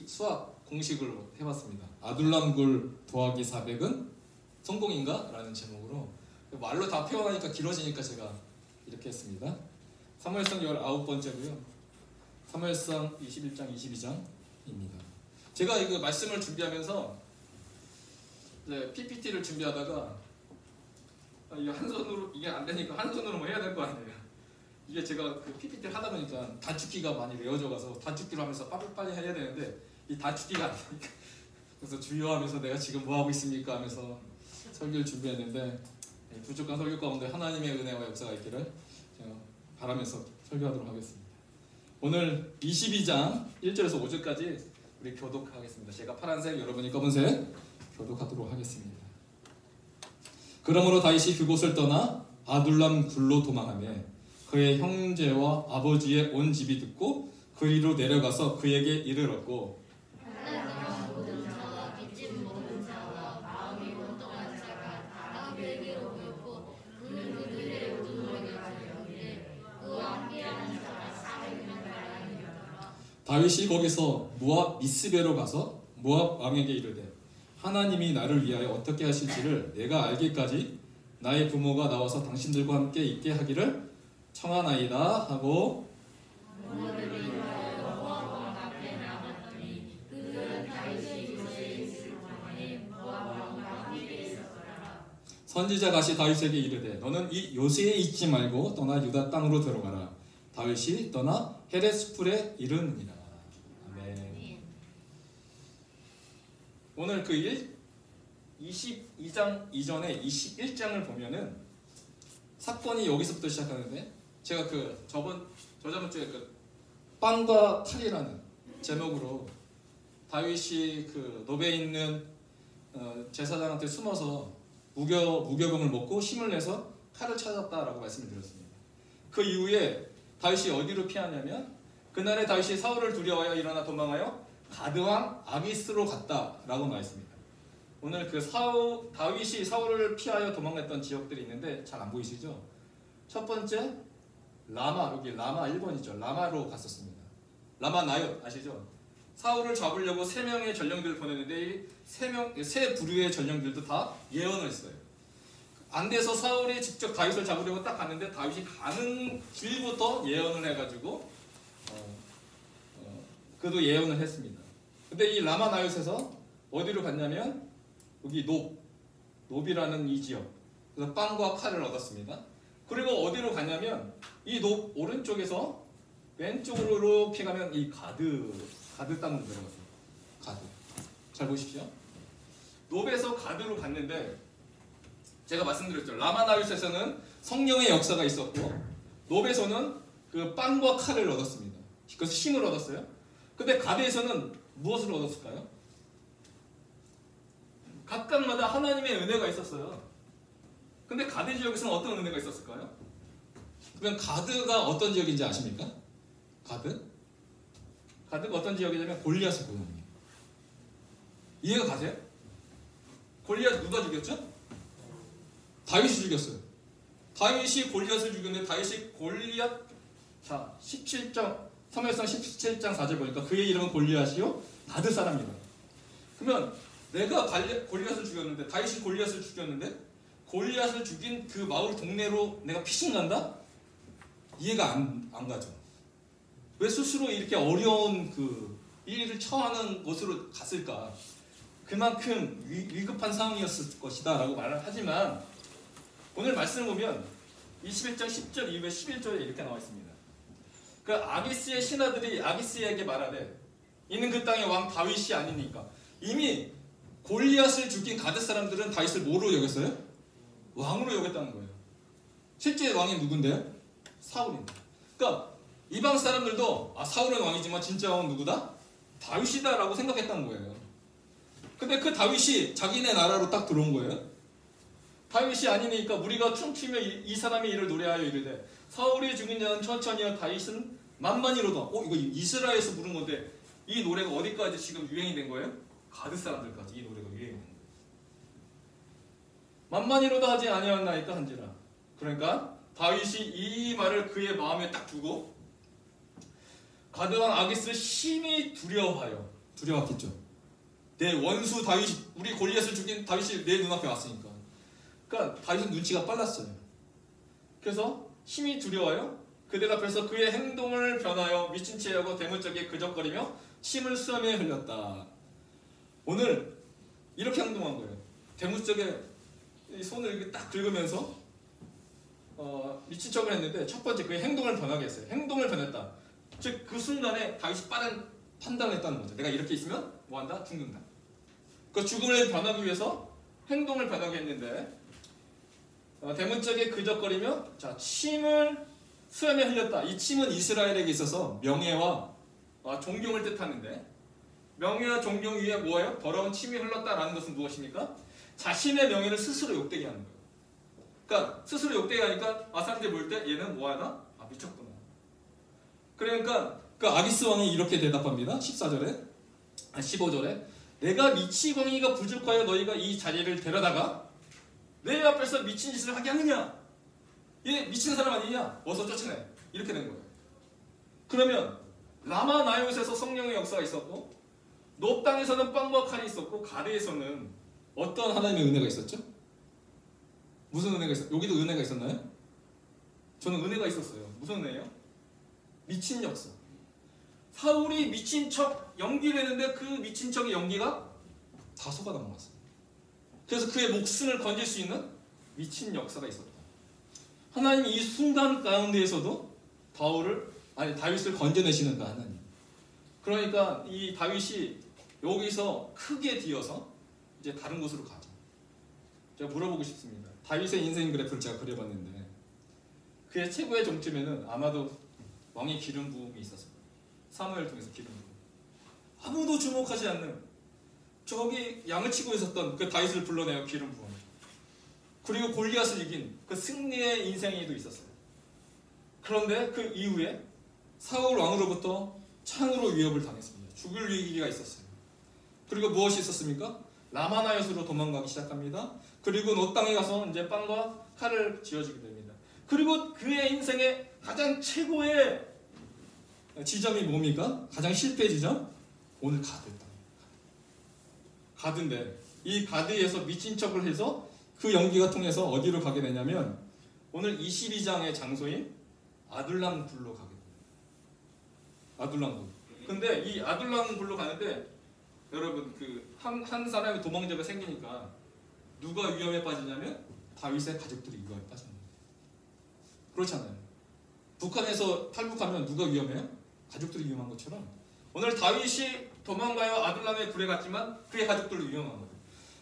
수학 공식을 해봤습니다. 아둘람굴 더하기 400은 성공인가? 라는 제목으로 말로 다 표현하니까 길어지니까 제가 이렇게 했습니다. 사무엘상 19번째고요. 사무엘상 21장, 22장입니다. 제가 이거 말씀을 준비하면서 PPT를 준비하다가 이게 한 손으로 이게 안 되니까 한 손으로 뭐 해야 될 거 아니에요. 이게 제가 그 PPT를 하다 보니까 단축키가 많이 외워져 가서 단축키로 하면서 빨리 해야 되는데 이 단축키가 안 되니까 그래서 주의하면서 내가 지금 뭐 하고 있습니까 하면서 설교를 준비했는데 부족한 설교 가운데 하나님의 은혜와 역사가 있기를 바라면서 설교하도록 하겠습니다. 오늘 22장 1절에서 5절까지 우리 교독하겠습니다. 제가 파란색, 여러분이 검은색 교독하도록 하겠습니다. 그러므로 다윗이 그곳을 떠나 아둘람 굴로 도망하며 그의 형제와 아버지의 온 집이 듣고 그리로 내려가서 그에게 이르렀고 하나님의 모든 자와 빚진 모든 자와 마음이 원통한 자가 다 그에게로 모였고 그는 그들의 모든 노력에 달려오기를 그와 함께하는 자가 400명 가량이었더라. 다윗이 거기서 모압 미스베로 가서 모압 왕에게 이르되 하나님이 나를 위하여 어떻게 하실지를 내가 알기까지 나의 부모가 나와서 당신들과 함께 있게 하기를 청하나이다 하고 선지자 가시 다윗에게 이르되 너는 이 요새에 있지 말고 떠나 유다 땅으로 들어가라. 다윗이 떠나 헤레스풀에 이르느니라. 아멘. 오늘 그 22장 이전에 21장을 보면은 사건이 여기서부터 시작하는데 제가 저저번 주에 빵과 칼이라는 제목으로 다윗이 그 노베에 있는 제사장한테 숨어서 무교금을 먹고 힘을 내서 칼을 찾았다라고 말씀을 드렸습니다. 그 이후에 다윗이 어디로 피하냐면 그날에 다윗이 사울을 두려워하여 일어나 도망하여 가드왕 아기스로 갔다라고 말했습니다. 오늘 다윗이 사울을 피하여 도망갔던 지역들이 있는데 잘 안 보이시죠? 첫 번째 여기 라마 1번이죠. 라마로 갔었습니다. 라마 나옳 아시죠? 사울을 잡으려고 3명의 전령들을 보냈는데 세 부류의 전령들도 다 예언을 했어요. 안 돼서 사울이 직접 다윗을 잡으려고 딱 갔는데 다윗이 가는 길부터 예언을 해가지고 그도 예언을 했습니다. 근데 이 라마 나옳에서 어디로 갔냐면 여기 노비라는 이 지역. 그래서 빵과 칼을 얻었습니다. 그리고 어디로 갔냐면 이 오른쪽에서 왼쪽으로 이렇게 가면 이 가드 땅으로 들어갔어요. 가드. 잘 보십시오. 노베에서 가드로 갔는데 제가 말씀드렸죠. 라마나윗에서는 성령의 역사가 있었고 노베에서는 그 빵과 칼을 얻었습니다. 그래서 힘을 얻었어요. 근데 가드에서는 무엇을 얻었을까요? 각각마다 하나님의 은혜가 있었어요. 근데 가드 지역에서는 어떤 은혜가 있었을까요? 그러면 가드가 어떤 지역인지 아십니까? 가드가 어떤 지역이냐면 골리앗의 고향이에요. 이해가 가세요? 골리앗 누가 죽였죠? 다윗이 죽였어요. 다윗이 골리앗을 죽였는데 다윗이 골리앗 3무엘상 17장 4절 보니까 그의 이름은 골리앗이요 가드 사람이다. 그러면 내가 골리앗을 죽였는데 다윗이 골리앗을 죽였는데 골리앗을 죽인 그 마을 동네로 내가 피신 간다? 이해가 안 가죠. 왜 스스로 이렇게 어려운 그 일을 처하는 곳으로 갔을까? 그만큼 위급한 상황이었을 것이다 라고 말을 하지만 오늘 말씀을 보면 21장 10절 이후에 11절에 이렇게 나와 있습니다. 그 아기스의 신하들이 아기스에게 말하되 이는 그 땅의 왕 다윗이 아니니까. 이미 골리앗을 죽인 가드 사람들은 다윗을 뭐로 여겼어요? 왕으로 여겼다는 거예요. 실제 왕이 누군데요? 사울입니다. 그러니까 이방 사람들도 사울은 왕이지만 진짜 왕은 누구다? 다윗이다 라고 생각했다는 거예요. 근데 그 다윗이 자기네 나라로 딱 들어온 거예요. 다윗이 아니니까 우리가 춤추며 이 사람의 일을 노래하여 이르되 사울이 죽인 자는 천천히여 다윗은 만만히로다. 이거 이스라엘에서 부른 건데 이 노래가 어디까지 지금 유행이 된 거예요? 가드 사람들까지 이 노래가 유행이 된 거예요. 만만히로다 하지 아니하였나이까 한지라. 그러니까 다윗이 이 말을 그의 마음에 딱 두고 가드왕 아기스를 심히 두려워했겠죠. 내 원수 다윗이, 우리 골리앗을 죽인 다윗이 내 눈앞에 왔으니까. 그러니까 다윗은 눈치가 빨랐어요. 그래서 심히 두려워요. 그들 앞에서 그의 행동을 변하여 미친 채 하고 대문짝에 그적거리며 침을 수염에 흘렸다. 오늘 이렇게 행동한 거예요. 대문짝에 손을 이렇게 딱 긁으면서 미친 척을 했는데, 첫 번째 그의 행동을 변하게 했어요. 행동을 변했다. 즉 그 순간에 다윗이 빠른 판단을 했다는 거죠. 내가 이렇게 있으면 뭐한다? 죽는다. 그 죽음을 변하기 위해서 행동을 변하게 했는데, 대문짝에 그적거리며 자 침을 수염에 흘렸다. 이 침은 이스라엘에게 있어서 명예와 존경을 뜻하는데, 명예와 존경 위에 뭐예요? 더러운 침이 흘렀다라는 것은 무엇입니까? 자신의 명예를 스스로 욕되게 하는 거예요. 그러니까 스스로 욕되게 하니까 사람들이 볼 때 얘는 뭐하나? 미쳤구나. 그러니까 그 아기스 왕이 이렇게 대답합니다. 15절에 내가 미치광이가 부족하여 너희가 이 자리를 데려다가 내 앞에서 미친 짓을 하게 하느냐? 얘 미친 사람 아니냐? 어서 쫓아내. 이렇게 된 거예요. 그러면 라마 나요스에서 성령의 역사가 있었고, 높 땅에서는 빵과 칼이 있었고, 가드에서는 어떤 하나님의 은혜가 있었죠? 무슨 은혜가 있었어요? 여기도 은혜가 있었나요? 저는 은혜가 있었어요. 무슨 은혜예요? 미친 역사. 사울이 미친 척 연기를 했는데 그 미친 척의 연기가 다 속아 넘어갔어요. 그래서 그의 목숨을 건질 수 있는 미친 역사가 있었다. 하나님이 이 순간 가운데에서도 다윗을 건져내시는 그 하나님. 그러니까 이 다윗이 여기서 크게 뒤어서 이제 다른 곳으로 가죠. 제가 물어보고 싶습니다. 다윗의 인생 그래프를 제가 그려봤는데, 그의 최고의 정점에는 아마도 왕의 기름 부음이 있었어요. 사무엘 통해서 기름 부음. 아무도 주목하지 않는, 저기 양을 치고 있었던 그 다윗을 불러내어 기름 부음. 그리고 골리앗을 이긴 그 승리의 인생에도 있었어요. 그런데 그 이후에 사울 왕으로부터 창으로 위협을 당했습니다. 죽을 위기가 있었어요. 그리고 무엇이 있었습니까? 라마나요스로 도망가기 시작합니다. 그리고 노 땅에 가서 이제 빵과 칼을 쥐어주게 됩니다. 그리고 그의 인생의 가장 최고의 지점이 뭡니까? 가장 실패의 지점? 오늘 가드입니다. 가드인데 이 가드에서 미친 척을 해서 그 연기가 통해서 어디로 가게 되냐면, 오늘 22장의 장소인 아둘람 굴로 가게 됩니다. 아둘람 굴. 근데 이 아둘람 굴로 가는데, 여러분 한 사람의 도망자가 생기니까 누가 위험에 빠지냐면 다윗의 가족들이 위험에 빠집니다. 그렇잖아요. 북한에서 탈북하면 누가 위험해요? 가족들이 위험한 것처럼 오늘 다윗이 도망가요 아둘람의 굴에 갔지만 그의 가족들도 위험한 거예요.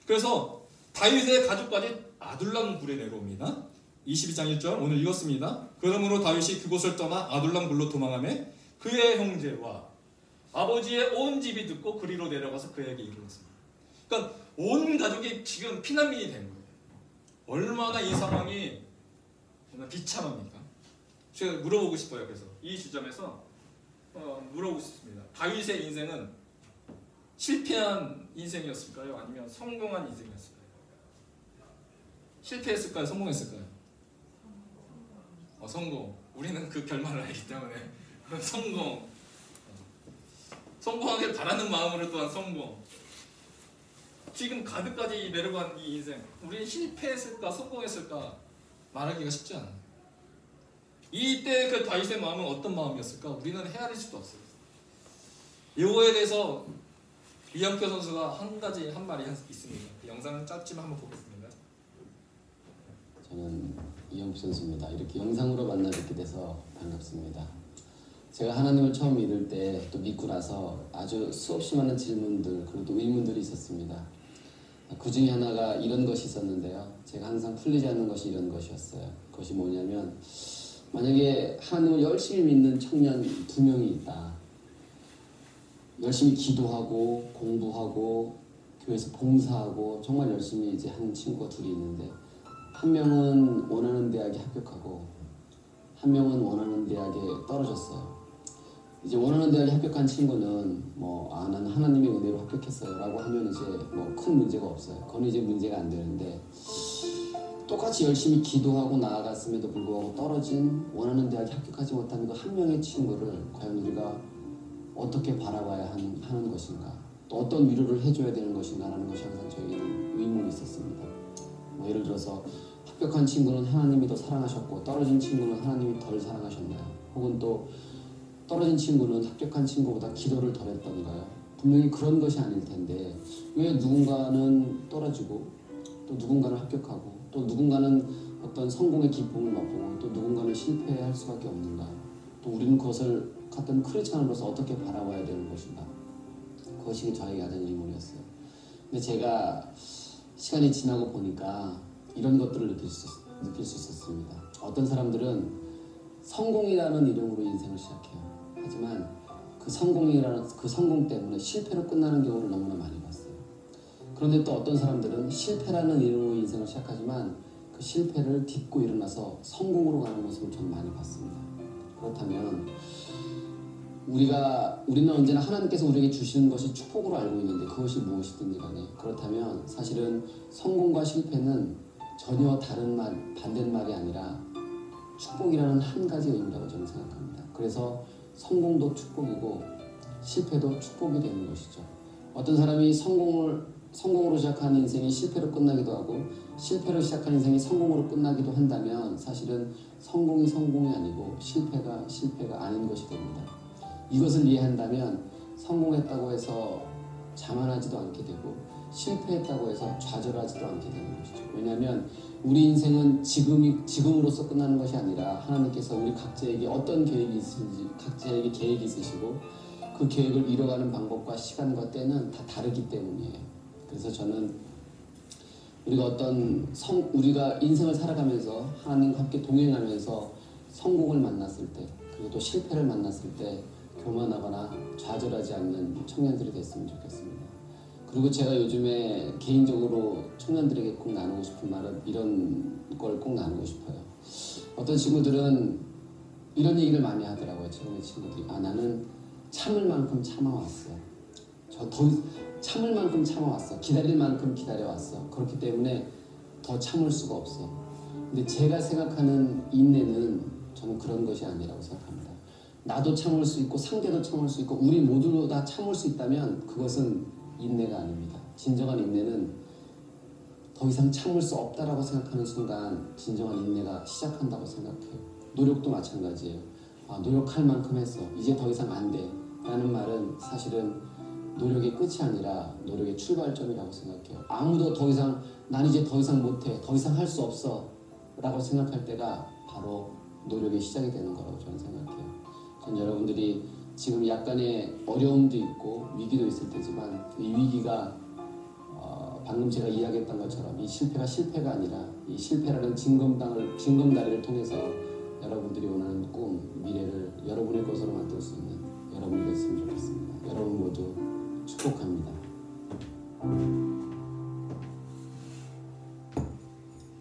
그래서 다윗의 가족까지 아둘람 굴에 내려옵니다. 22장 1절 오늘 읽었습니다. 그러므로 다윗이 그곳을 떠나 아둘람 굴로 도망하며 그의 형제와 아버지의 온 집이 듣고 그리로 내려가서 그에게 이르렀습니다. 그러니까 온 가족이 지금 피난민이 된 거예요. 얼마나 이 상황이 비참합니까? 제가 물어보고 싶어요. 그래서 이 지점에서 물어보고 싶습니다. 다윗의 인생은 실패한 인생이었을까요? 아니면 성공한 인생이었을까요? 실패했을까요? 성공했을까요? 성공. 우리는 그 결말을 알기 때문에 성공하길 바라는 마음으로 또한 성공. 지금 가드까지 내려간 이 인생, 우리는 실패했을까 성공했을까 말하기가 쉽지 않아요. 이때 그 다윗의 마음은 어떤 마음이었을까? 우리는 헤아릴 수도 없어요. 이거에 대해서 이영표 선수가 한 말이 있습니다. 그 영상은 짧지만 한번 보겠습니다. 저는 이영표 선수입니다. 이렇게 영상으로 만나 뵙게 돼서 반갑습니다. 제가 하나님을 처음 믿을 때 또 믿고 나서 아주 수없이 많은 질문들 그리고 또 의문들이 있었습니다. 그 중에 하나가 이런 것이 있었는데요. 제가 항상 풀리지 않는 것이 이런 것이었어요. 그것이 뭐냐면, 만약에 하나님을 열심히 믿는 청년 2명이 있다. 열심히 기도하고 공부하고 교회에서 봉사하고 정말 열심히 이제 하는 친구가 둘이 있는데, 한 명은 원하는 대학에 합격하고 한 명은 원하는 대학에 떨어졌어요. 이제 원하는 대학에 합격한 친구는 나는 하나님의 은혜로 합격했어요 라고 하면 이제 큰 문제가 없어요. 그건 이제 문제가 안 되는데, 똑같이 열심히 기도하고 나아갔음에도 불구하고 떨어진 원하는 대학에 합격하지 못한 그 한 명의 친구를 과연 우리가 어떻게 바라봐야 하는 것인가, 또 어떤 위로를 해줘야 되는 것인가라는 것이 항상 저에게는 의문이 있었습니다. 뭐 예를 들어서 합격한 친구는 하나님이 더 사랑하셨고 떨어진 친구는 하나님이 덜 사랑하셨나요? 혹은 또 떨어진 친구는 합격한 친구보다 기도를 덜 했던가요? 분명히 그런 것이 아닐 텐데 왜 누군가는 떨어지고 또 누군가는 합격하고 또 누군가는 어떤 성공의 기쁨을 맛보고 또 누군가는 실패할 수밖에 없는가? 또 우리는 그것을 같은 크리스찬으로서 어떻게 바라봐야 되는 것인가? 그것이 저에게 가장 의문이었어요. 근데 제가 시간이 지나고 보니까 이런 것들을 느낄 수 있었습니다. 어떤 사람들은 성공이라는 이름으로 인생을 시작해요. 하지만 그 성공 때문에 실패로 끝나는 경우를 너무나 많이 봤어요. 그런데 또 어떤 사람들은 실패라는 이름으로 인생을 시작하지만 그 실패를 딛고 일어나서 성공으로 가는 모습을 저는 많이 봤습니다. 그렇다면 우리는 언제나 하나님께서 우리에게 주시는 것이 축복으로 알고 있는데 그것이 무엇이든지 간에 그렇다면 사실은 성공과 실패는 전혀 반대말이 아니라 축복이라는 한 가지 의미라고 저는 생각합니다. 그래서 성공도 축복이고 실패도 축복이 되는 것이죠. 어떤 사람이 성공으로 시작한 인생이 실패로 끝나기도 하고 실패로 시작한 인생이 성공으로 끝나기도 한다면 사실은 성공이 아니고 실패가 아닌 것이 됩니다. 이것을 이해한다면 성공했다고 해서 자만하지도 않게 되고 실패했다고 해서 좌절하지도 않게 되는 것이죠. 왜냐하면 우리 인생은 지금으로서 끝나는 것이 아니라 하나님께서 우리 각자에게 어떤 계획이 있으신지 각자에게 계획이 있으시고 그 계획을 이뤄가는 방법과 시간과 때는 다 다르기 때문이에요. 그래서 저는 우리가 인생을 살아가면서 하나님과 함께 동행하면서 성공을 만났을 때 그리고 또 실패를 만났을 때 교만하거나 좌절하지 않는 청년들이 됐으면 좋겠습니다. 그리고 제가 요즘에 개인적으로 청년들에게 꼭 나누고 싶은 말은 이런 걸 꼭 나누고 싶어요. 어떤 친구들은 이런 얘기를 많이 하더라고요. 최근에 친구들이 나는 참을 만큼 참아왔어. 참을 만큼 참아왔어. 기다릴 만큼 기다려왔어. 그렇기 때문에 더 참을 수가 없어. 근데 제가 생각하는 인내는 저는 그런 것이 아니라고 생각합니다. 나도 참을 수 있고 상대도 참을 수 있고 우리 모두 다 참을 수 있다면 그것은 인내가 아닙니다. 진정한 인내는 더 이상 참을 수 없다라고 생각하는 순간 진정한 인내가 시작한다고 생각해요. 노력도 마찬가지예요. 노력할 만큼 했어. 이제 더 이상 안 돼. 라는 말은 사실은 노력의 끝이 아니라 노력의 출발점이라고 생각해요. 아무도 난 이제 더 이상 못해. 더 이상 할 수 없어. 라고 생각할 때가 바로 노력의 시작이 되는 거라고 저는 생각해요. 전 여러분들이 지금 약간의 어려움도 있고 위기도 있을 테지만 이 위기가 방금 제가 이야기했던 것처럼 이 실패가 아니라 이 실패라는 징검다리를 통해서 여러분들이 원하는 꿈, 미래를 여러분의 것으로 만들 수 있는 여러분이 됐으면 좋겠습니다. 여러분 모두 축복합니다.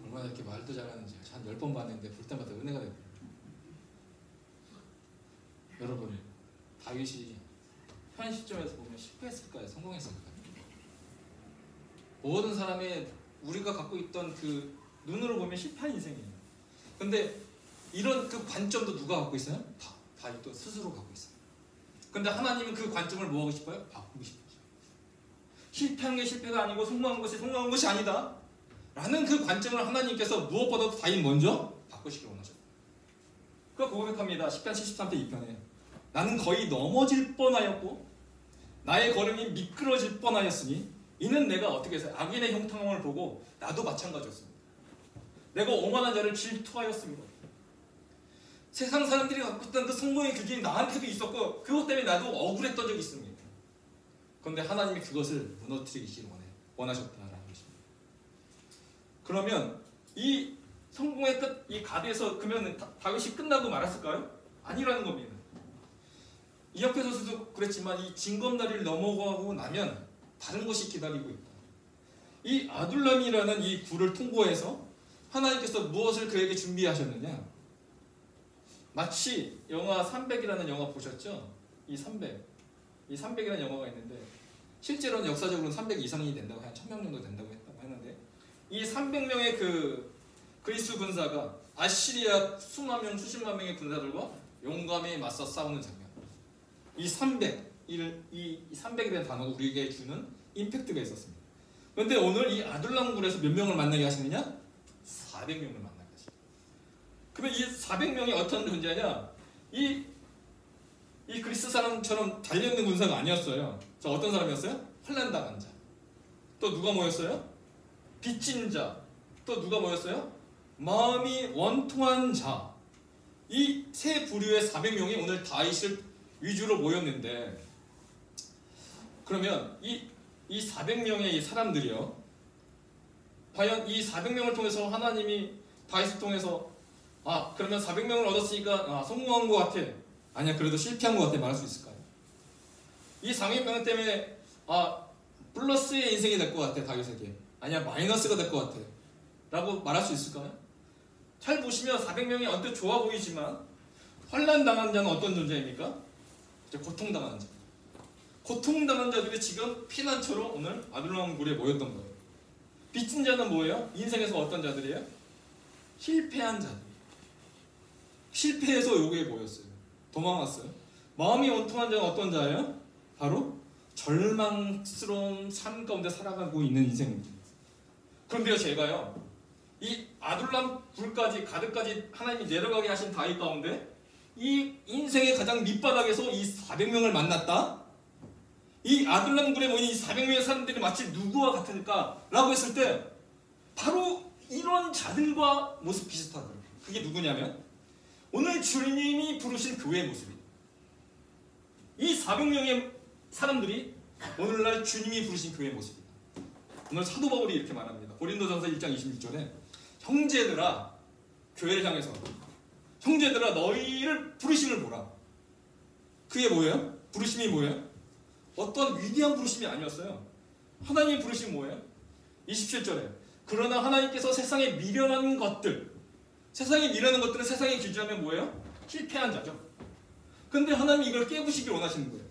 얼마나 이렇게 말도 잘하는지 한 10번 봤는데 볼 때마다 은혜가 되고 여러분 다윗이 현 시점에서 보면 실패했을까요? 성공했을까요? 모든 사람의 우리가 갖고 있던 그 눈으로 보면 실패한 인생이에요. 근데 이런 그 관점도 누가 갖고 있어요? 다윗도 스스로 갖고 있어요. 근데 하나님은 그 관점을 뭐 하고 싶어요? 바꾸고 싶어요. 실패한 게 실패가 아니고 성공한 것이 성공한 것이 아니다 라는 그 관점을 하나님께서 무엇보다도 다윗 먼저 바꾸시길 원하셨어요. 그가 고백합니다. 10편 73편 2편에 나는 거의 넘어질 뻔하였고 나의 걸음이 미끄러질 뻔하였으니 이는 내가 어떻게 해서 악인의 형통함을 보고 나도 마찬가지였습니다. 내가 오만한 자를 질투하였습니다. 세상 사람들이 갖고 있던 그 성공의 기준이 나한테도 있었고 그것 때문에 나도 억울했던 적이 있습니다. 그런데 하나님이 그것을 무너뜨리기를 원하셨다라는 것입니다. 그러면 이 성공의 끝, 이 가드에서 그러면 다윗이 끝나고 말았을까요? 아니라는 겁니다. 이혁표서도 그랬지만 이 징검다리를 넘어가고 나면 다른 것이 기다리고 있다. 이 아둘람이라는 이 굴을 통과해서 하나님께서 무엇을 그에게 준비하셨느냐? 마치 영화 300이라는 영화 보셨죠? 이 300이라는 영화가 있는데 실제로는 역사적으로는 300 이상이 된다고 한 1000명 정도 된다고 했는데 이 300명의 그 그리스 군사가 아시리아 수십만 명의 군사들과 용감히 맞서 싸우는 장면. 이 300 이 300이라는 단어가 우리에게 주는 임팩트가 있었습니다. 그런데 오늘 이 아둘람굴에서 몇 명을 만나게 하시느냐? 400명을 만나게 하십니다. 그러면 이 400명이 어떤 존재냐? 이 그리스 사람처럼 달려있는 군사가 아니었어요. 자, 어떤 사람이었어요? 환난당한 자. 또 누가 모였어요? 빚진 자. 또 누가 모였어요? 마음이 원통한 자. 이 세 부류의 400명이 오늘 다윗을 위주로 모였는데, 그러면 이 400명의 이 사람들이요, 과연 이 400명을 통해서 하나님이 다윗을 통해서 그러면 400명을 얻었으니까 성공한 것 같아, 아니야 그래도 실패한 것 같아 말할 수 있을까요? 이 400명 때문에 플러스의 인생이 될 것 같아 다윗에게, 아니야 마이너스가 될 것 같아 라고 말할 수 있을까요? 잘 보시면 400명이 언뜻 좋아 보이지만 환난당한 자는 어떤 존재입니까? 고통당한 자. 고통당한 자들이 지금 피난처로 오늘 아둘람굴에 모였던 거예요. 빚진 자는 뭐예요? 인생에서 어떤 자들이에요? 실패한 자들. 실패해서 여기에 모였어요. 도망왔어요. 마음이 원통한 자는 어떤 자예요? 바로 절망스러운 삶 가운데 살아가고 있는 인생입니다. 그런데요, 제가요, 이 아둘람굴까지 가득까지 하나님이 내려가게 하신 다윗 가운데 이 인생의 가장 밑바닥에서 이 400명을 만났다? 이 아둘람굴에 모인 이 400명의 사람들이 마치 누구와 같을까? 라고 했을 때 바로 이런 자들과 모습 비슷하더라고요. 그게 누구냐면 오늘 주님이 부르신 교회의 모습이에요. 이 400명의 사람들이 오늘날 주님이 부르신 교회의 모습이다. 오늘 사도 바울이 이렇게 말합니다. 고린도전서 1장 26절에 형제들아, 교회를 향해서 형제들아 너희를 부르심을 보라. 그게 뭐예요? 부르심이 뭐예요? 어떤 위대한 부르심이 아니었어요. 하나님의 부르심이 뭐예요? 27절에 그러나 하나님께서 세상에 미련한 것들, 세상에 미련한 것들은 세상의 기준하면 뭐예요? 실패한 자죠. 근데 하나님이 이걸 깨부시길 원하시는 거예요.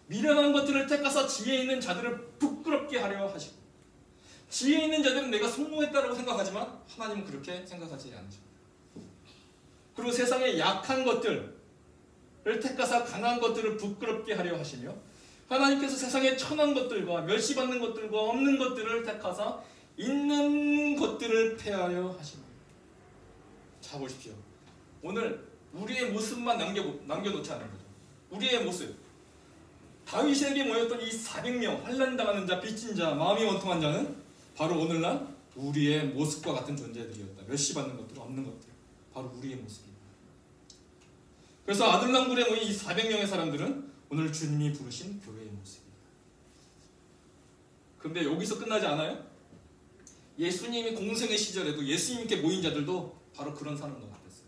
미련한 것들을 택하사 지혜 있는 자들을 부끄럽게 하려 하시고, 지혜 있는 자들은 내가 성공했다고 생각하지만 하나님은 그렇게 생각하지 않으십니다. 그리고 세상의 약한 것들을 택하사 강한 것들을 부끄럽게 하려 하시며, 하나님께서 세상의 천한 것들과 멸시받는 것들과 없는 것들을 택하사 있는 것들을 폐하려 하십니다. 자, 보십시오. 오늘 우리의 모습만 남겨놓지 않은 거죠. 우리의 모습. 다윗에게 모였던 이 400명, 환난당하는 자, 빚진 자, 마음이 원통한 자는 바로 오늘날 우리의 모습과 같은 존재들이었다. 멸시받는 것들, 없는 것들. 바로 우리의 모습입니다. 그래서 아둘람굴에 모인 이 400명의 사람들은 오늘 주님이 부르신 교회의 모습입니다. 근데 여기서 끝나지 않아요? 예수님이 공생의 시절에도 예수님께 모인 자들도 바로 그런 사람과 같았어요.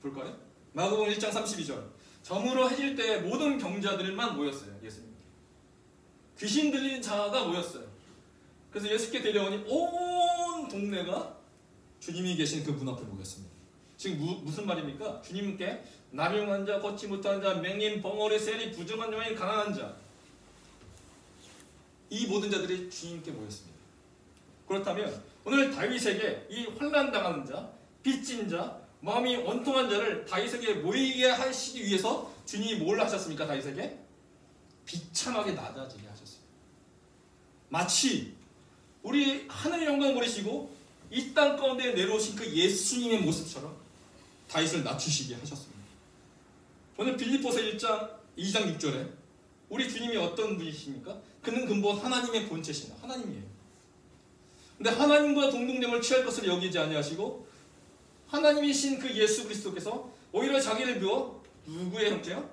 볼까요? 마가복음 1장 32절. 저물어 해질 때 모든 병자들만 모였어요. 예수님께. 귀신 들린 자가 모였어요. 그래서 예수께 데려오니 온 동네가 주님이 계신 그 문 앞에 모였습니다. 지금 무슨 말입니까? 주님께 남용한 자, 걷지 못한 자, 맹인, 벙어리, 세리, 부정한 여인, 가난한 자, 이 모든 자들이 주님께 모였습니다. 그렇다면 오늘 다윗에게 이 환난당하는 자, 빚진 자, 마음이 원통한 자를 다윗에게 모이게 하시기 위해서 주님이 뭘 하셨습니까? 다윗에게 비참하게 낮아지게 하셨어요. 마치 우리 하늘의 영광을 버리시고 이 땅 가운데 내려오신 그 예수님의 모습처럼 다윗을 낮추시게 하셨습니다. 오늘 빌립보서 2장 6절에 우리 주님이 어떤 분이십니까? 그는 근본 하나님의 본체시나 하나님이에요. 근데 하나님과 동등됨을 취할 것을 여기지 아니하시고 하나님이신 그 예수 그리스도께서 오히려 자기를 비워 누구의 형체요?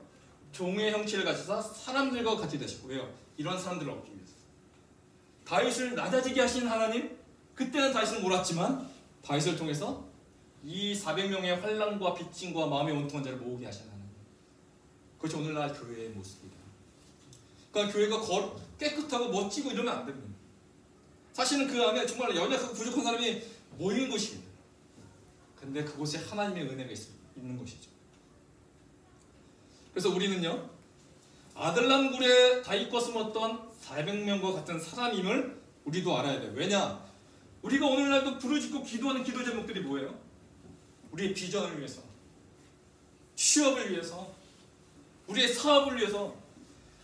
종의 형체를 가지사 사람들과 같이 되시고, 왜요? 이런 사람들을 얻기 위해서. 다윗을 낮아지게 하신 하나님, 그때는 다윗을 몰았지만 다윗을 통해서 이 400명의 환난과 빚짐과 마음의 원통한 자를 모으게 하신 하나님. 그것이 오늘날 교회의 모습이다. 그러니까 교회가 깨끗하고 멋지고 이러면 안 됩니다. 사실은 그 안에 정말 연약하고 부족한 사람이 모이는 것입니다. 근데 그곳에 하나님의 은혜가 있는 것이죠. 그래서 우리는요, 아둘람굴에 다윗과 숨었던 400명과 같은 사람임을 우리도 알아야 돼요. 왜냐? 우리가 오늘날도 부르짖고 기도하는 기도 제목들이 뭐예요? 우리의 비전을 위해서, 취업을 위해서, 우리의 사업을 위해서,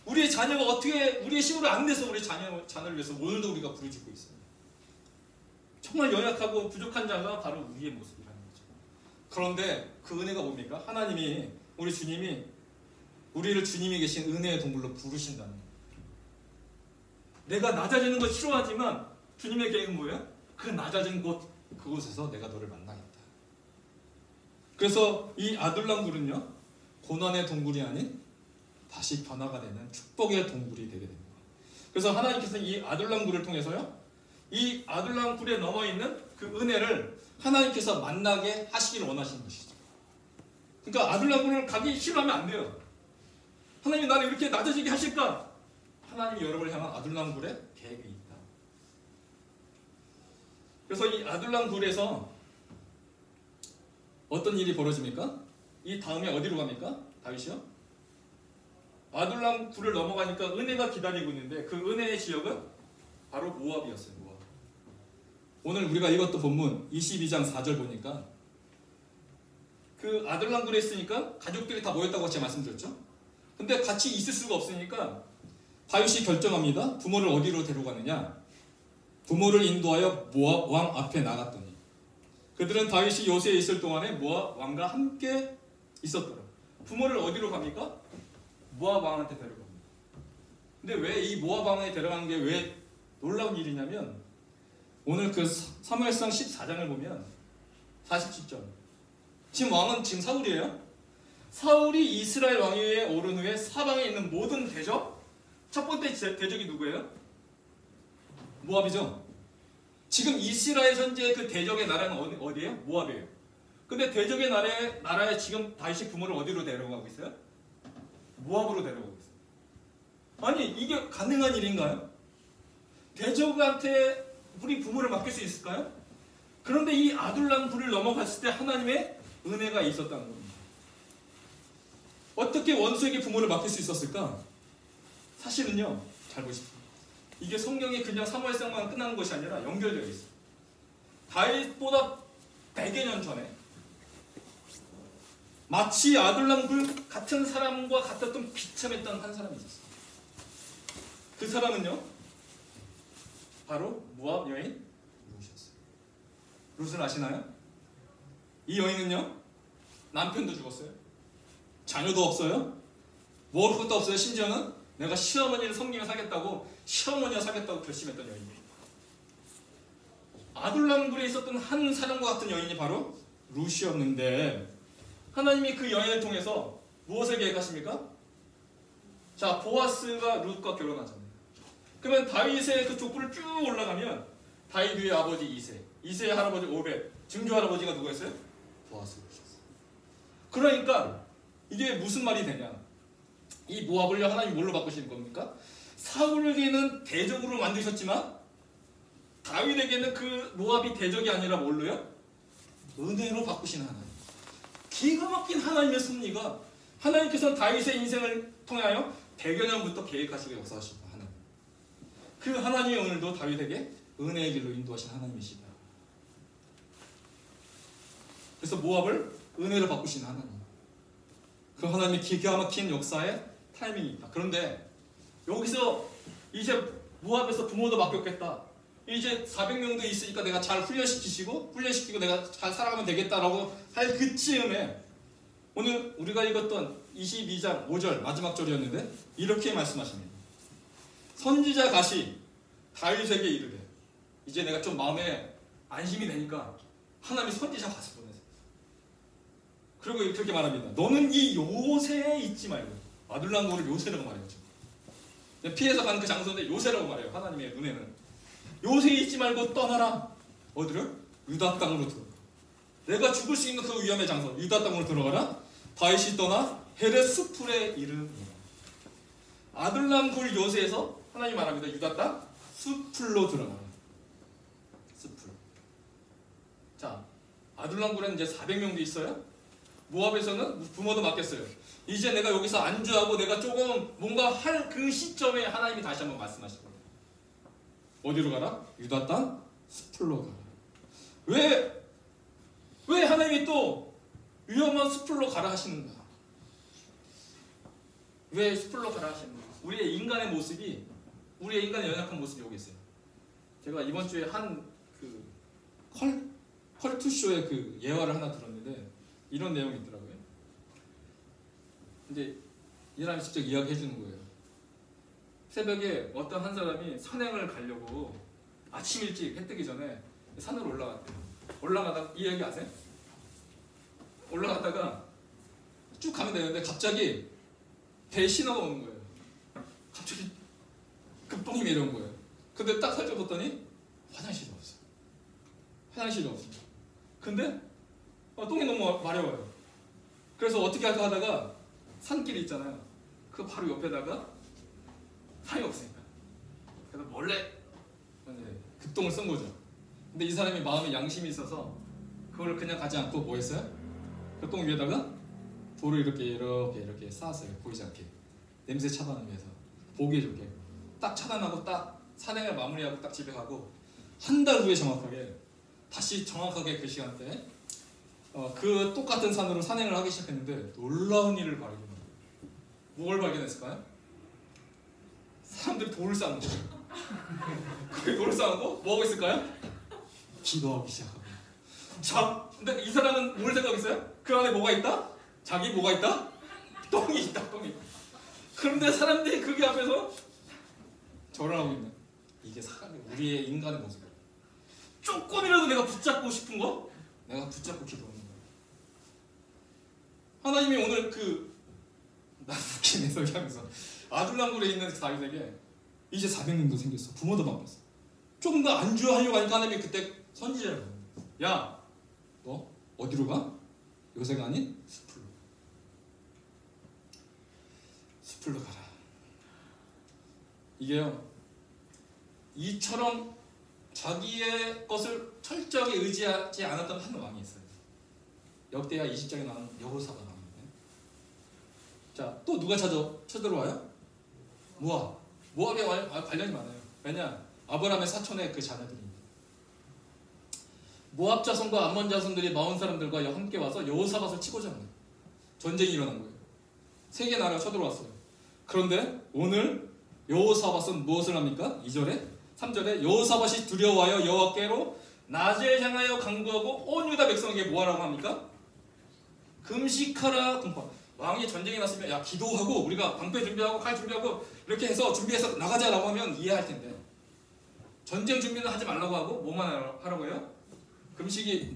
우리의 자녀가 어떻게 우리의 힘으로 안 돼서 우리 자녀를 위해서 오늘도 우리가 부르짖고 있어요. 정말 연약하고 부족한 자가 바로 우리의 모습이라는 거죠. 그런데 그 은혜가 뭡니까? 하나님이 우리 주님이 우리를 주님이 계신 은혜의 동굴로 부르신다는 거예요. 내가 낮아지는 거 싫어하지만 주님의 계획은 뭐예요? 그 낮아진 그곳에서 내가 너를 만나겠다. 그래서 이 아둘람굴은요, 고난의 동굴이 아닌 다시 변화가 되는 축복의 동굴이 되게 됩니다. 그래서 하나님께서 이 아둘람굴을 통해서요, 이 아둘람굴에 넘어있는 그 은혜를 하나님께서 만나게 하시기를 원하시는 것이죠. 그러니까 아둘람굴을 가기 싫어하면 안 돼요. 하나님이 나를 이렇게 낮아지게 하실까? 하나님이 여러분을 향한 아둘람굴에 계획이 있다. 그래서 이 아둘람굴에서 어떤 일이 벌어집니까? 이 다음에 어디로 갑니까? 다윗이요? 아둘람굴을 넘어가니까 은혜가 기다리고 있는데 그 은혜의 지역은 바로 모압이었어요. 모압. 오늘 우리가 읽었던 본문 22장 4절 보니까 그 아둘람굴에 있으니까 가족들이 다 모였다고 제가 말씀드렸죠. 근데 같이 있을 수가 없으니까 다윗이 결정합니다. 부모를 어디로 데려가느냐? 부모를 인도하여 모압 왕 앞에 나갔더니 그들은 다윗이 요새에 있을 동안에 모압 왕과 함께 있었더라. 부모를 어디로 갑니까? 모압 왕한테 데려갑니다. 근데 왜 이 모압 왕에 데려가는 게 왜 놀라운 일이냐면 오늘 그 사무엘상 14장을 보면 47절 지금 왕은 지금 사울이에요. 사울이 이스라엘 왕위에 오른 후에 사방에 있는 모든 대적, 첫 번째 대적이 누구예요? 모압이죠. 지금 이스라엘 현재의 그 대적의 나라는 어디예요? 모압이에요. 근데 대적의 나라에 지금 다윗이 부모를 어디로 데려가고 있어요? 모압으로 데려가고 있어요. 아니 이게 가능한 일인가요? 대적한테 우리 부모를 맡길 수 있을까요? 그런데 이 아둘람굴을 넘어갔을 때 하나님의 은혜가 있었다는 겁니다. 어떻게 원수에게 부모를 맡길 수 있었을까? 사실은요, 잘 보십시오. 이게 성경이 그냥 사무엘상만 끝나는 것이 아니라 연결되어 있어요. 다윗보다 100여 년 전에 마치 아둘람굴 같은 사람과 같았던 비참했던 한 사람이 있었어요. 그 사람은요, 바로 모압 여인 룻이었어요. 룻을 아시나요? 이 여인은요, 남편도 죽었어요. 자녀도 없어요. 먹을 것도 없어요. 심지어는 내가 시어머니를 섬기며 사겠다고 시어머니와 사겠다고 결심했던 여인이에요. 아둘람굴에 있었던 한 사람과 같은 여인이 바로 룻이었는데 하나님이 그 여인을 통해서 무엇을 계획하십니까? 자, 보아스가 룻과 결혼하잖아요. 그러면 다윗의 그 족보를 쭉 올라가면 다윗의 아버지 이세, 이세의 할아버지 오벳, 증조 할아버지가 누구였어요? 보아스였어요. 그러니까 이게 무슨 말이 되냐? 이 모압을요 하나님이 뭘로 바꾸시는 겁니까? 사울에게는 대적으로 만드셨지만 다윗에게는 그 모압이 대적이 아니라 뭘로요? 은혜로 바꾸시는 하나님. 기가 막힌 하나님의 섭리가 하나님께서는 다윗의 인생을 통하여 100여 년부터 계획하시고 역사하시고 하나님. 그 하나님이 오늘도 다윗에게 은혜의 길로 인도하신 하나님이시다. 그래서 모압을 은혜로 바꾸시는 하나님. 그 하나님의 기가 막힌 역사의 타이밍이 있다. 그런데 여기서 이제 모압에서 부모도 맡겼겠다. 이제 400명도 있으니까 내가 잘 훈련시키고 내가 잘 살아가면 되겠다라고 할 그쯤에 오늘 우리가 읽었던 22장 5절 마지막 절이었는데 이렇게 말씀하십니다. 선지자 갓이 다윗에게 이르되 이제 내가 좀 마음에 안심이 되니까 하나님이 선지자 갓을 보내세요. 그리고 이렇게 말합니다. 너는 이 요새에 있지 말고 아둘람굴을 요새라고 말했죠. 피해서 간 그 장소인데 요새라고 말해요. 하나님의 눈에는 요새에 있지 말고 떠나라. 어디를? 유다 땅으로 들어가. 내가 죽을 수 있는 그 위험의 장소 유다 땅으로 들어가라. 다윗이 떠나 헤레스풀에 이르니라. 아둘람굴 요새에서 하나님 말합니다. 유다 땅 숲풀로 들어가라. 숲풀. 자, 아둘람굴에는 이제 400명도 있어요. 모압에서는 부모도 맡겼어요. 이제 내가 여기서 안주하고 내가 조금 뭔가 할 그 시점에 하나님이 다시 한번 말씀하실 거예요. 어디로 가라? 유다 땅 숲풀로 가라. 왜 하나님이 또 위험한 숲풀로 가라 하시는가? 왜 숲풀로 가라 하시는가? 우리의 인간의 모습이, 우리의 인간의 연약한 모습이 여기 있어요. 제가 이번 주에 한 그 컬투쇼의 그 예화를 하나 들었는데 이런 내용이 있더라고요. 이제 이 사람이 직접 이야기해 주는 거예요. 새벽에 어떤 한 사람이 산행을 가려고 아침 일찍 해 뜨기 전에 산으로 올라갔대요. 올라가다가 이 얘기 아세요? 올라갔다가 쭉 가면 되는데 갑자기 배에 신호가 오는 거예요. 갑자기 급동이 내려온 거예요. 근데 딱 살펴봤더니 화장실이 없어요. 화장실이 없어요. 근데 똥이 너무 마려워요. 그래서 어떻게 할까 하다가 산길이 있잖아요. 그 바로 옆에다가 산이 없으니까. 그래서 몰래 급동을 쓴 거죠. 근데 이 사람이 마음에 양심이 있어서 그걸 그냥 가지 않고 뭐 했어요? 그 똥 위에다가 돌을 이렇게 쌓았어요. 보이지 않게. 냄새 차단하기 위해서. 보기 좋게. 딱 차단하고 딱 산행을 마무리하고 딱 집에 가고 한 달 후에 정확하게 다시 정확하게 그 시간대에 그 똑같은 산으로 산행을 하기 시작했는데 놀라운 일을 발견해요. 뭘 발견했을까요? 사람들이 돌을 쌓는 거예요. 그 돌을 쌓고 뭐 하고 있을까요? 기도하기 시작하고. 자, 근데 이 사람은 뭘 생각했어요? 그 안에 뭐가 있다? 자기 뭐가 있다? 똥이 있다, 똥이. 그런데 사람들이 그게 앞에서 절을 하고 있는. 이게 사람이 우리의 인간의 모습이에요. 조금이라도 내가 붙잡고 싶은 거, 내가 붙잡고 기도하는 거예요. 하나님이 오늘 난 웃긴 해석이 하면서 아둘람굴에 있는 다윗에게 이제 400명도 생겼어. 부모도 바뀌었어. 조금 더 안주하려고 하니까 하나님이 그때 선지자를 보는 거예요. 야, 너 어디로 가? 요새가 아닌 숲으로 가라. 이게요, 이처럼 자기의 것을 철저하게 의지하지 않았던 한 왕이 있어요. 역대하 20장에 나오는 여호사가 나옵니다. 자, 또 누가 쳐들어와요? 모압에 관련이 많아요. 왜냐? 아브라함의 사촌의 그 자녀들입니다. 모압 자손과 암몬 자손들이 마온 사람들과 함께 와서 여호사밧을 치고자 합니다. 전쟁이 일어난 거예요. 세 개 나라가 쳐들어왔어요. 그런데 오늘 여호사밧은 무엇을 합니까? 2절에 3절에 여호사밧이 두려워하여 여호와께로 낮을 향하여 간구하고 온 유다 백성에게 뭐하라고 합니까? 금식하라 공포. 왕이 전쟁이 났으면 야 기도하고 우리가 방패 준비하고 칼 준비하고 이렇게 해서 준비해서 나가자라고 하면 이해할 텐데 전쟁 준비는 하지 말라고 하고 뭐만 하라고 해요? 금식이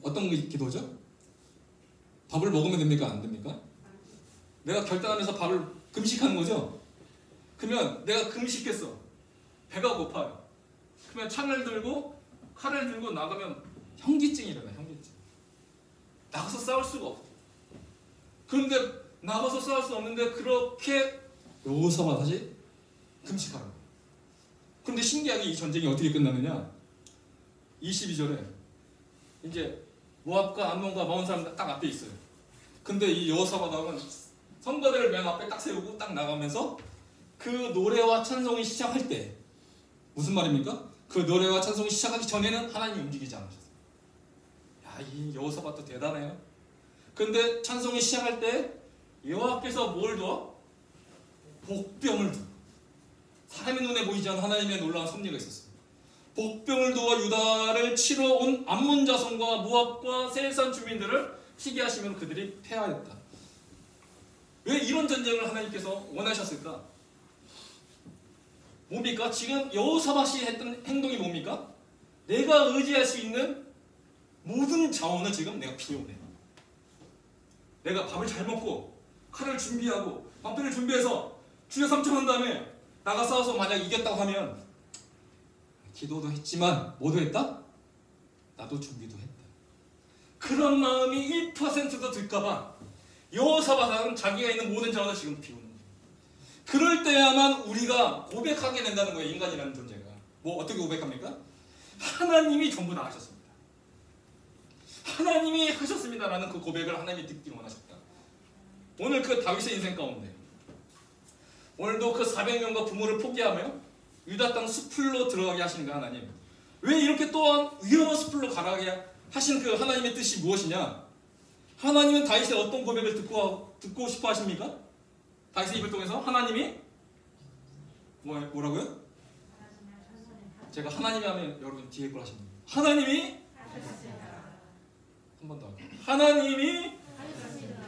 어떤 기도죠? 밥을 먹으면 됩니까? 안 됩니까? 내가 결단하면서 밥을 금식하는 거죠? 그러면 내가 금식했어. 배가 고파요. 그러면 칼을 들고 나가면 현기증이 일어나요. 현기증. 나가서 싸울 수가 없어. 그런데 나가서 싸울 수 없는데 그렇게 여호사밧 다시 금식하라고. 그런데 신기하게 이 전쟁이 어떻게 끝나느냐? 22절에 이제 모압과 암몬과 마온 사람 딱 앞에 있어요. 근데 이 여호사밧은 성거대를 맨 앞에 딱 세우고 딱 나가면서 그 노래와 찬송이 시작할 때 무슨 말입니까? 그 노래와 찬송이 시작하기 전에는 하나님이 움직이지 않으셨어요. 야, 이 여호사밧도 대단해요. 근데 찬송이 시작할 때 여호와께서 뭘 둬? 복병을 둬. 사람의 눈에 보이지 않는 하나님의 놀라운 섭리가 있었어요. 복병을 두어 유다를 치러 온 암몬 자손과 모압과 세일산 주민들을 시기하시면 그들이 패하였다. 왜 이런 전쟁을 하나님께서 원하셨을까? 뭡니까? 지금 여호사밧이 했던 행동이 뭡니까? 내가 의지할 수 있는 모든 자원을 지금 내가 비워내. 내가 밥을 잘 먹고 칼을 준비하고 방패를 준비해서 주여 삼천한 다음에 나가 싸워서 만약 이겼다고 하면 기도도 했지만 뭐도 했다? 나도 준비도 했다. 그런 마음이 1%도 들까봐 여호사밧은 자기가 있는 모든 자원을 지금 비우는 거예요. 그럴 때야만 우리가 고백하게 된다는 거예요. 인간이라는 존재가. 뭐 어떻게 고백합니까? 하나님이 전부 다 하셨습니다. 하나님이 하셨습니다라는 그 고백을 하나님이 듣기를 원하셨다. 오늘 그 다윗의 인생 가운데 오늘도 그 400명과 부모를 포기하며 유다 땅 숲으로 들어가게 하시는 거 하나님. 왜 이렇게 또한 위험한 숲으로 가게 하신 그 하나님의 뜻이 무엇이냐? 하나님은 다윗의 어떤 고백을 듣고 싶어 하십니까? 다윗의 입을 통해서 하나님이 뭐라고요? 제가 하나님이 하면 여러분 뒤에 걸 하시면 돼요. 하나님이 한 번 더 할게요. 하나님이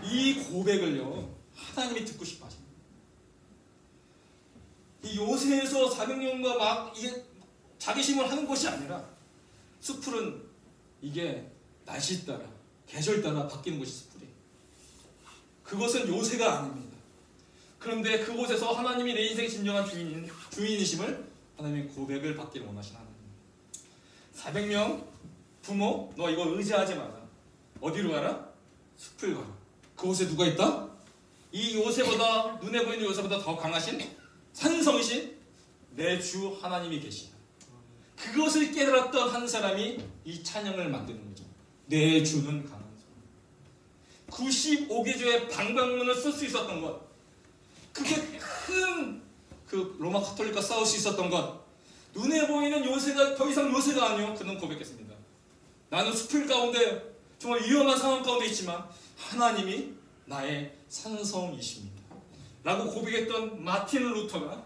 이 고백을요, 하나님이 듣고 싶어 하십니다. 이 요새에서 400년과 막 이게 자기심을 하는 것이 아니라, 숲풀은 이게 날씨 따라 계절 따라 바뀌는 것이 숲풀이에요. 그것은 요새가 아닙니다. 그런데 그곳에서 하나님이 내 인생의 진정한 주인이심을 하나님의 고백을 받기를 원하시는 하나님. 400명 부모, 너 이거 의지하지 마라. 어디로 가라? 숲을 가라. 그곳에 누가 있다? 이 요새보다, 눈에 보이는 요새보다 더 강하신 산성이신 내 주 하나님이 계시다. 그것을 깨달았던 한 사람이 이 찬양을 만드는 거죠. 내 주는 강한 사람. 95개조의 방방문을 쓸 수 있었던 것, 그게 큰 그 로마 카톨릭과 싸울 수 있었던 것, 눈에 보이는 요새가 더 이상 요새가 아니요. 그는 고백했습니다. 나는 숲을 가운데 정말 위험한 상황 가운데 있지만 하나님이 나의 산성이십니다 라고 고백했던 마틴 루터가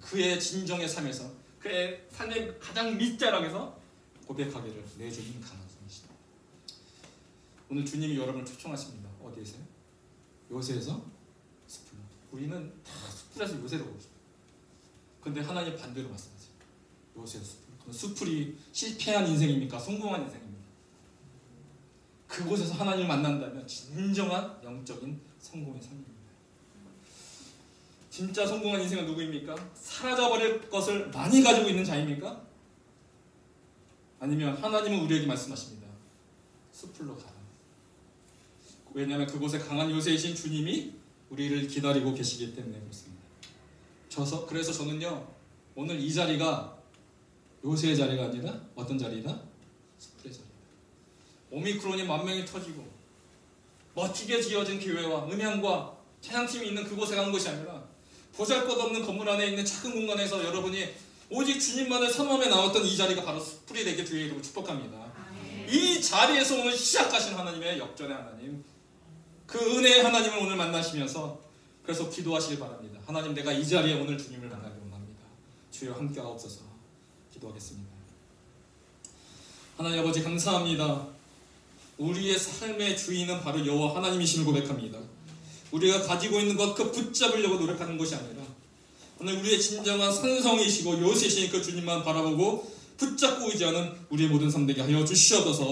그의 진정의 삶에서, 그의 삶의 가장 밑자락에서 고백하기를 내 주님 강한 성이시다. 오늘 주님이 여러분을 초청하십니다. 어디에서요? 요새에서 숲으로. 우리는 다 숲에서 요새로 오고 싶어요. 근데 하나님 반대로 말씀하세요. 요새에서 숲으로. 숲풀이 실패한 인생입니까? 성공한 인생입니까? 그곳에서 하나님을 만난다면 진정한 영적인 성공의 삶입니다. 진짜 성공한 인생은 누구입니까? 사라져버릴 것을 많이 가지고 있는 자입니까? 아니면 하나님은 우리에게 말씀하십니다. 숲으로 가라. 왜냐하면 그곳에 강한 요새이신 주님이 우리를 기다리고 계시기 때문에 그렇습니다. 그래서 저는요, 오늘 이 자리가 요새의 자리가 아니라 어떤 자리다? 숲의 자리다. 오미크론이 만명이 터지고 멋지게 지어진 교회와 음향과 찬양팀이 있는 그곳에 간 것이 아니라 보잘것없는 건물 안에 있는 작은 공간에서 여러분이 오직 주님만을 사모함에 나왔던 이 자리가 바로 숲풀이 되게 주의 이름으로 축복합니다. 이 자리에서 오늘 시작하신 하나님의 역전의 하나님, 그 은혜의 하나님을 오늘 만나시면서 그래서 기도하시길 바랍니다. 하나님, 내가 이 자리에 오늘 주님을 만나기 원합니다. 주여 함께 하옵소서. 기도하겠습니다. 하나님 아버지, 감사합니다. 우리의 삶의 주인은 바로 여호와 하나님이심을 고백합니다. 우리가 가지고 있는 것 그 붙잡으려고 노력하는 것이 아니라 오늘 우리의 진정한 산성이시고 요새이신 그 주님만 바라보고 붙잡고 의지하는 우리의 모든 삶 되게 하여 주시옵소서.